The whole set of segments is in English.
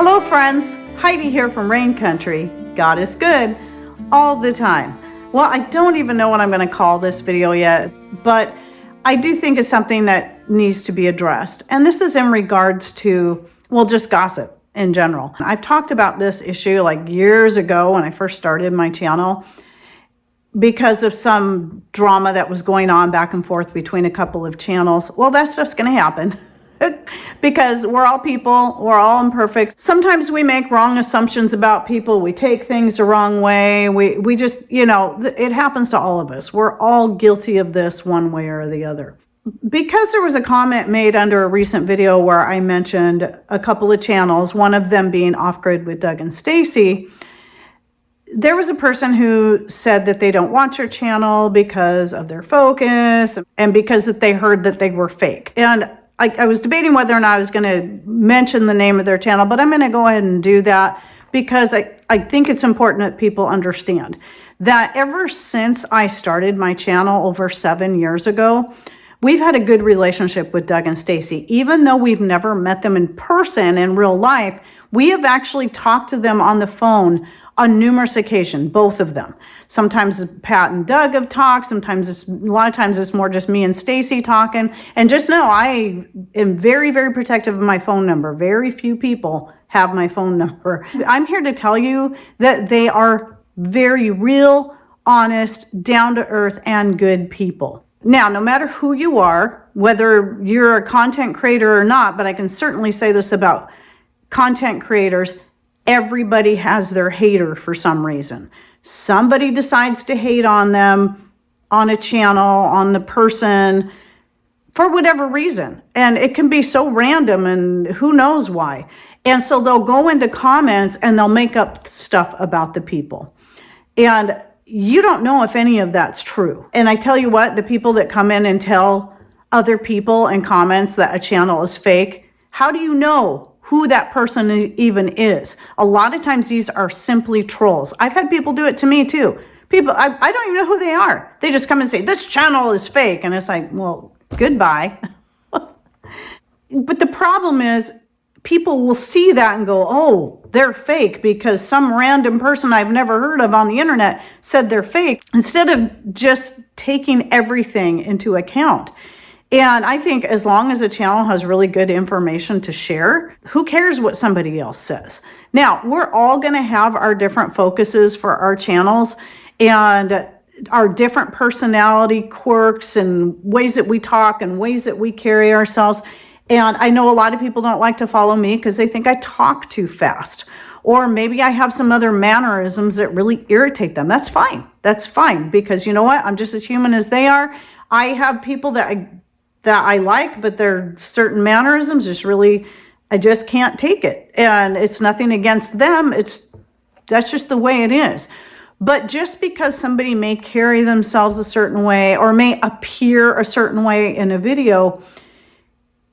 Hello friends, Heidi here from Rain Country. God is good all the time. Well, I don't even know what I'm going to call this video yet, but I do think it's something that needs to be addressed. And this is in regards to, well, just gossip in general. I've talked about this issue like years ago when I first started my channel because of some drama that was going on back and forth between a couple of channels. Well, that stuff's going to happen. Because we're all people, we're all imperfect. Sometimes we make wrong assumptions about people. We take things the wrong way. We just, you know, it happens to all of us. We're all guilty of this one way or the other. Because there was a comment made under a recent video where I mentioned a couple of channels, one of them being Off Grid with Doug and Stacy, there was a person who said that they don't watch your channel because of their focus and because that they heard that they were fake. And I was debating whether or not I was going to mention the name of their channel, but I'm going to go ahead and do that because I think it's important that people understand that ever since I started my channel over 7 years ago, we've had a good relationship with Doug and Stacy. Even though we've never met them in person in real life, we have actually talked to them on the phone on numerous occasions, both of them. Sometimes Pat and Doug have talked. Sometimes a lot of times it's more just me and Stacy talking. And just know I am very, very protective of my phone number. Very few people have my phone number. I'm here to tell you that they are very real, honest, down to earth, and good people. Now, no matter who you are, whether you're a content creator or not, but I can certainly say this about content creators, everybody has their hater for some reason. Somebody decides to hate on them, on a channel, on the person, for whatever reason. And it can be so random and who knows why. And so they'll go into comments and they'll make up stuff about the people. And you don't know if any of that's true. And I tell you what, the people that come in and tell other people in comments that a channel is fake, how do you know who that person even is? A lot of times these are simply trolls. I've had people do it to me too. People, I don't even know who they are. They just come and say, this channel is fake. And it's like, well, goodbye. But the problem is people will see that and go, oh, they're fake because some random person I've never heard of on the internet said they're fake, instead of just taking everything into account. And I think as long as a channel has really good information to share, who cares what somebody else says? Now, we're all going to have our different focuses for our channels and our different personality quirks and ways that we talk and ways that we carry ourselves. And I know a lot of people don't like to follow me because they think I talk too fast. Or maybe I have some other mannerisms that really irritate them. That's fine. That's fine. Because you know what? I'm just as human as they are. I have people that I like, but there are certain mannerisms just really, I just can't take it. And it's nothing against them. That's just the way it is. But just because somebody may carry themselves a certain way or may appear a certain way in a video,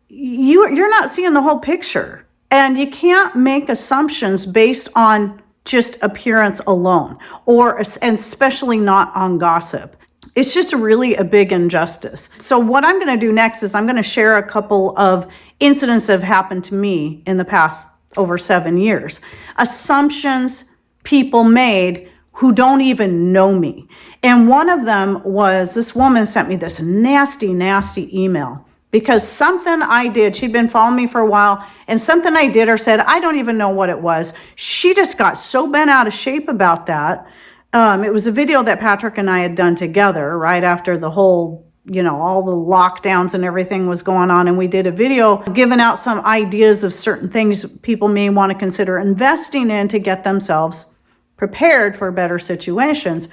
you're not seeing the whole picture. And you can't make assumptions based on just appearance alone, and especially not on gossip. It's just really a big injustice. So what I'm going to do next is I'm going to share a couple of incidents that have happened to me in the past over 7 years. Assumptions people made who don't even know me. And one of them was this woman sent me this nasty, nasty email because something I did, she'd been following me for a while, and something I did or said, I don't even know what it was. She just got so bent out of shape about that. It was a video that Patrick and I had done together right after the whole, you know, all the lockdowns and everything was going on. And we did a video giving out some ideas of certain things people may want to consider investing in to get themselves prepared for better situations.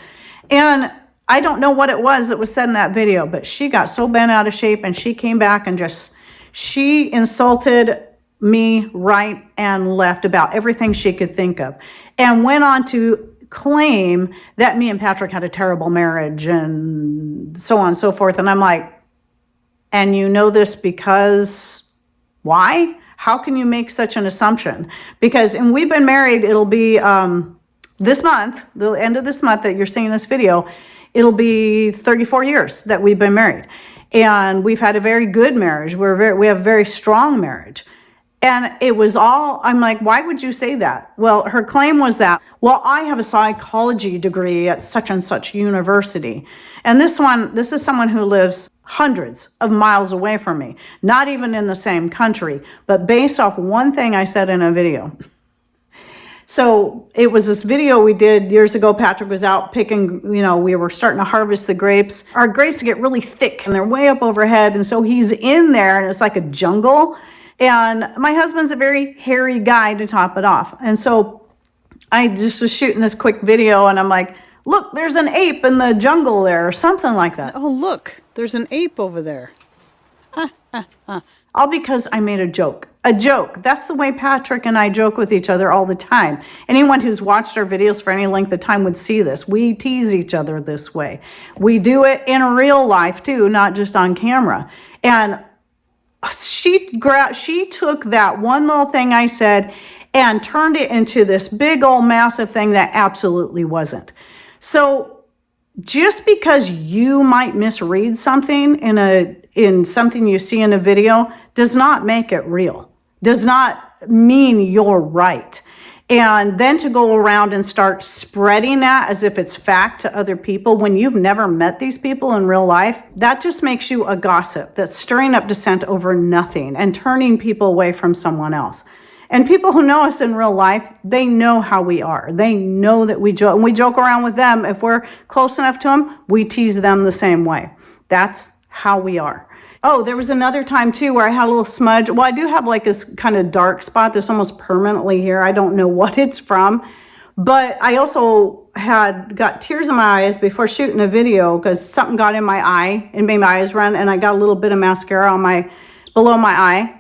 And I don't know what it was that was said in that video, but she got so bent out of shape and she came back and she insulted me right and left about everything she could think of and went on to claim that me and Patrick had a terrible marriage and so on and so forth. And I'm like, and you know this because why? How can you make such an assumption? Because, and we've been married, it'll be this month, the end of this month that you're seeing this video, it'll be 34 years that we've been married. And we've had a very good marriage. We have a very strong marriage. And it was all, I'm like, why would you say that? Well, her claim was that, well, I have a psychology degree at such and such university. And this is someone who lives hundreds of miles away from me, not even in the same country, but based off one thing I said in a video. So it was this video we did years ago. Patrick was out picking, we were starting to harvest the grapes. Our grapes get really thick and they're way up overhead. And so he's in there and it's like a jungle. And my husband's a very hairy guy to top it off. And so I just was shooting this quick video and I'm like, look, there's an ape in the jungle there or something like that. Oh, look, there's an ape over there. All because I made a joke. A joke. That's the way Patrick and I joke with each other all the time. Anyone who's watched our videos for any length of time would see this. We tease each other this way. We do it in real life too, not just on camera. And she took that one little thing I said and turned it into this big old massive thing that absolutely wasn't. So just because you might misread something in something you see in a video does not make it real, does not mean you're right. And then to go around and start spreading that as if it's fact to other people when you've never met these people in real life, that just makes you a gossip that's stirring up dissent over nothing and turning people away from someone else. And people who know us in real life, they know how we are. They know that we joke. And we joke around with them. If we're close enough to them, we tease them the same way. That's how we are. Oh, there was another time too where I had a little smudge. Well, I do have like this kind of dark spot that's almost permanently here. I don't know what it's from. But I also got tears in my eyes before shooting a video because something got in my eye and made my eyes run. And I got a little bit of mascara on below my eye.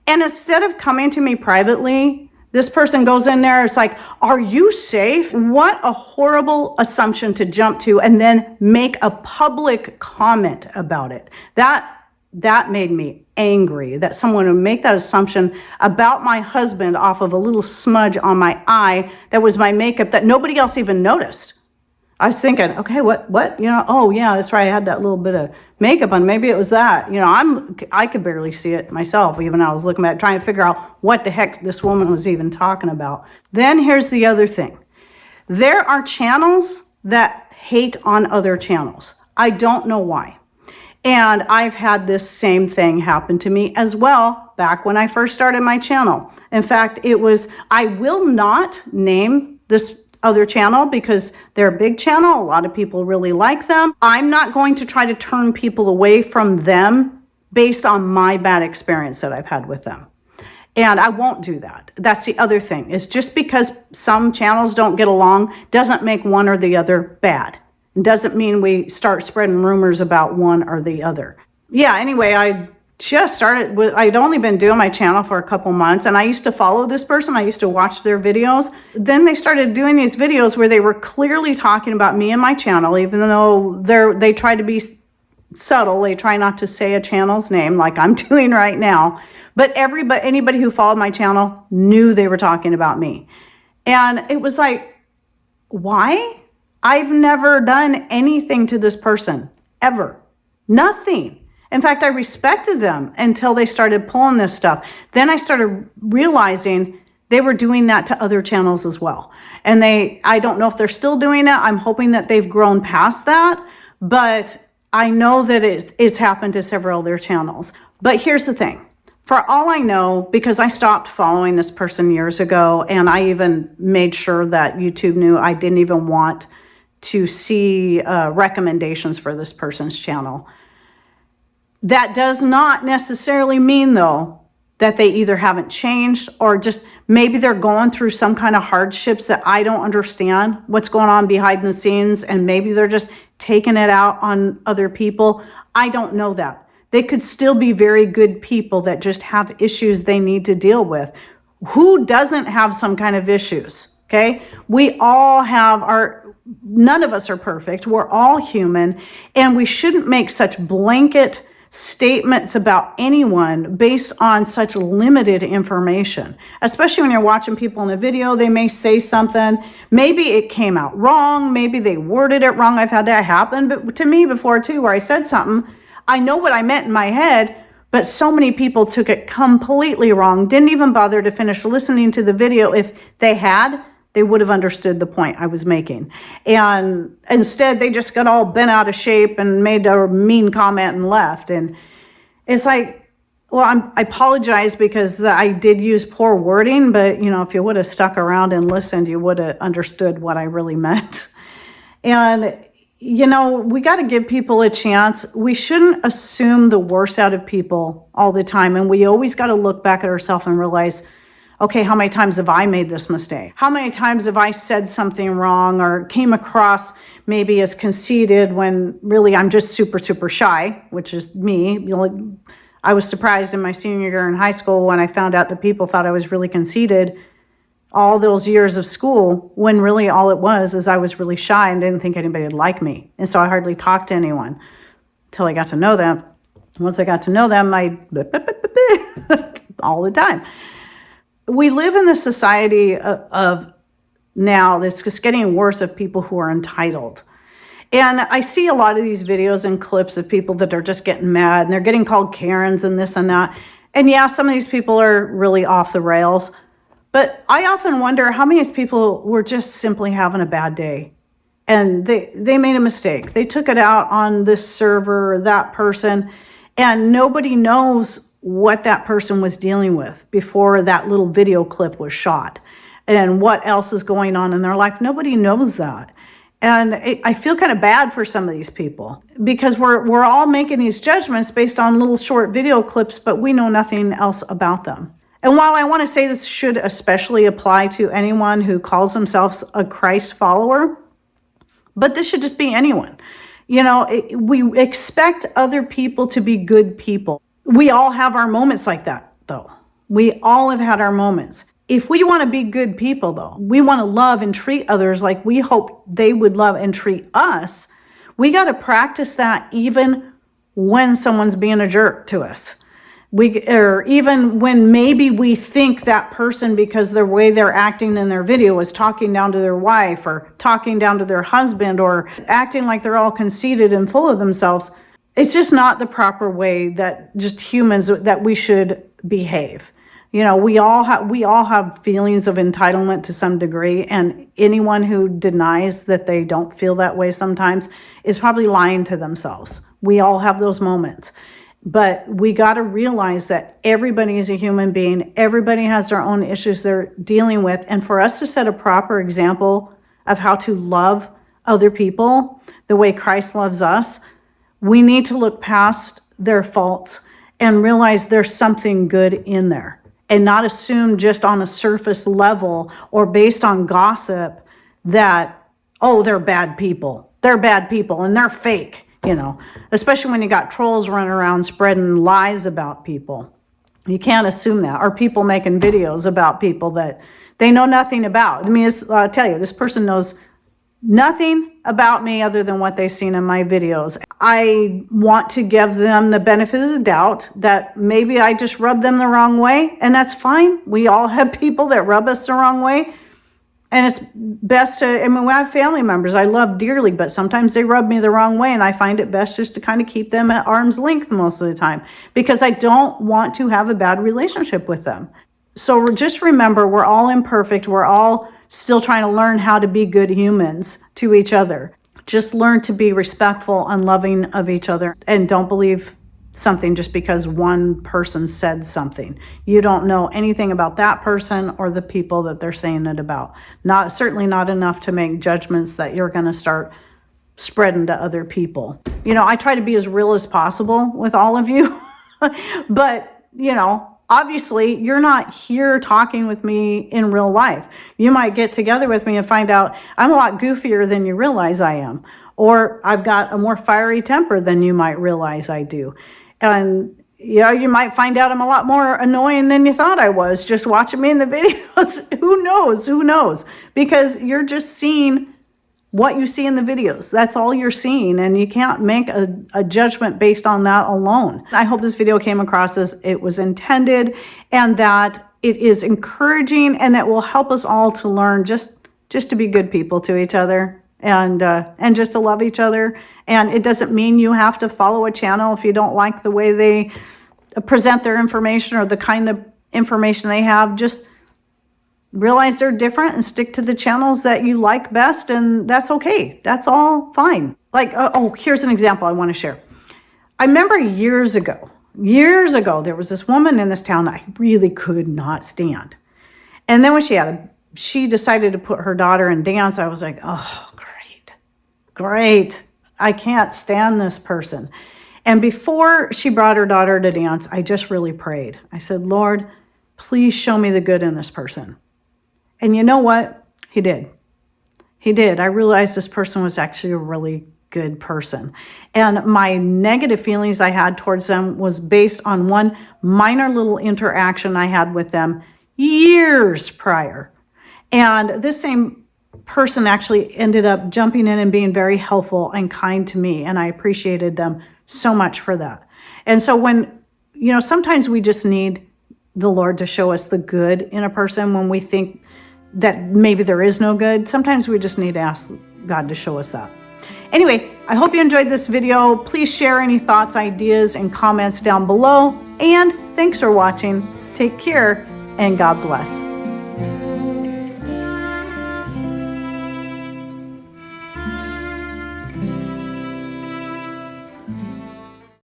And instead of coming to me privately, this person goes in there, it's like, are you safe? What a horrible assumption to jump to and then make a public comment about it. That made me angry that someone would make that assumption about my husband off of a little smudge on my eye that was my makeup that nobody else even noticed. I was thinking, okay, what? Oh yeah, that's right. I had that little bit of makeup on. Maybe it was that. I could barely see it myself, even though I was looking at it, trying to figure out what the heck this woman was even talking about. Then here's the other thing. There are channels that hate on other channels. I don't know why. And I've had this same thing happen to me as well back when I first started my channel. In fact, I will not name this other channel because they're a big channel. A lot of people really like them. I'm not going to try to turn people away from them based on my bad experience that I've had with them. And I won't do that. That's the other thing, is just because some channels don't get along doesn't make one or the other bad. It doesn't mean we start spreading rumors about one or the other. Yeah, anyway, I'd only been doing my channel for a couple months and I used to follow this person. I used to watch their videos. Then they started doing these videos where they were clearly talking about me and my channel, even though they try to be subtle. They try not to say a channel's name like I'm doing right now. But anybody who followed my channel knew they were talking about me. And it was like, why? I've never done anything to this person, ever. Nothing. In fact, I respected them until they started pulling this stuff. Then I started realizing they were doing that to other channels as well. And I don't know if they're still doing it. I'm hoping that they've grown past that. But I know that it's happened to several other channels. But here's the thing. For all I know, because I stopped following this person years ago, and I even made sure that YouTube knew I didn't even want to see recommendations for this person's channel. That does not necessarily mean, though, that they either haven't changed or just maybe they're going through some kind of hardships that I don't understand what's going on behind the scenes, and maybe they're just taking it out on other people. I don't know that. They could still be very good people that just have issues they need to deal with. Who doesn't have some kind of issues? Okay? We all have none of us are perfect. We're all human, and we shouldn't make such blanket statements about anyone based on such limited information, especially when you're watching people in a video. They may say something, maybe it came out wrong, maybe they worded it wrong. I've had that happen to me before too, where I said something, I know what I meant in my head, but But so many people took it completely wrong, didn't even bother to finish listening to the video. If they had, they would have understood the point I was making. And instead, they just got all bent out of shape and made a mean comment and left. And it's like, well, I apologize because I did use poor wording, but if you would have stuck around and listened, you would have understood what I really meant. And we got to give people a chance. We shouldn't assume the worst out of people all the time. And we always got to look back at ourselves and realize, okay, how many times have I made this mistake? How many times have I said something wrong or came across maybe as conceited when really I'm just super, super shy, which is me. I was surprised in my senior year in high school when I found out that people thought I was really conceited all those years of school, when really all it was is I was really shy and didn't think anybody would like me. And so I hardly talked to anyone until I got to know them. Once I got to know them, I all the time. We live in the society of now that's just getting worse of people who are entitled. And I see a lot of these videos and clips of people that are just getting mad and they're getting called Karens and this and that. And yeah, some of these people are really off the rails. But I often wonder how many people were just simply having a bad day and they made a mistake. They took it out on this server or that person, and nobody knows what that person was dealing with before that little video clip was shot and what else is going on in their life. Nobody knows that. And I feel kind of bad for some of these people because we're all making these judgments based on little short video clips, but we know nothing else about them. And while I want to say this should especially apply to anyone who calls themselves a Christ follower, but this should just be anyone. We expect other people to be good people. We all have our moments like that, though. We all have had our moments. If we want to be good people, though, we want to love and treat others like we hope they would love and treat us, we got to practice that even when someone's being a jerk to us. Or even when maybe we think that person, because the way they're acting in their video is talking down to their wife or talking down to their husband or acting like they're all conceited and full of themselves. It's just not the proper way that just humans that we should behave. We all have feelings of entitlement to some degree, and anyone who denies that they don't feel that way sometimes is probably lying to themselves. We all have those moments. But we got to realize that everybody is a human being. Everybody has their own issues they're dealing with. And for us to set a proper example of how to love other people the way Christ loves us, we need to look past their faults and realize there's something good in there and not assume just on a surface level or based on gossip that, oh, they're bad people. They're bad people and they're fake. Especially when you got trolls running around spreading lies about people. You can't assume that. Or people making videos about people that they know nothing about. I'll tell you, this person knows nothing about me other than what they've seen in my videos. I want to give them the benefit of the doubt that maybe I just rubbed them the wrong way, and that's fine. We all have people that rub us the wrong way. And it's best we have family members I love dearly, but sometimes they rub me the wrong way, and I find it best just to kind of keep them at arm's length most of the time because I don't want to have a bad relationship with them. So just remember, we're all imperfect. We're all still trying to learn how to be good humans to each other. Just learn to be respectful and loving of each other, and don't believe something just because one person said something. You don't know anything about that person or the people that they're saying it about. Certainly not enough to make judgments that you're going to start spreading to other people. I try to be as real as possible with all of you, but obviously you're not here talking with me in real life. You might get together with me and find out I'm a lot goofier than you realize I am, or I've got a more fiery temper than you might realize I do. And you might find out I'm a lot more annoying than you thought I was just watching me in the videos. Who knows? Because you're just seeing what you see in the videos. That's all you're seeing, and you can't make a judgment based on that alone. I hope this video came across as it was intended, and that it is encouraging, and that will help us all to learn just to be good people to each other. And just to love each other. And it doesn't mean you have to follow a channel if you don't like the way they present their information or the kind of information they have. Just realize they're different and stick to the channels that you like best, and that's okay. That's all fine. Like, here's an example I want to share. I remember years ago, there was this woman in this town that I really could not stand. And then when she decided to put her daughter in dance, I was like, oh, great. I can't stand this person. And before she brought her daughter to dance, I just really prayed. I said, Lord, please show me the good in this person. And you know what? He did. I realized this person was actually a really good person. And my negative feelings I had towards them was based on one minor little interaction I had with them years prior. And this same person actually ended up jumping in and being very helpful and kind to me. And I appreciated them so much for that. And so when, sometimes we just need the Lord to show us the good in a person when we think that maybe there is no good. Sometimes we just need to ask God to show us that. Anyway, I hope you enjoyed this video. Please share any thoughts, ideas, and comments down below. And thanks for watching. Take care and God bless.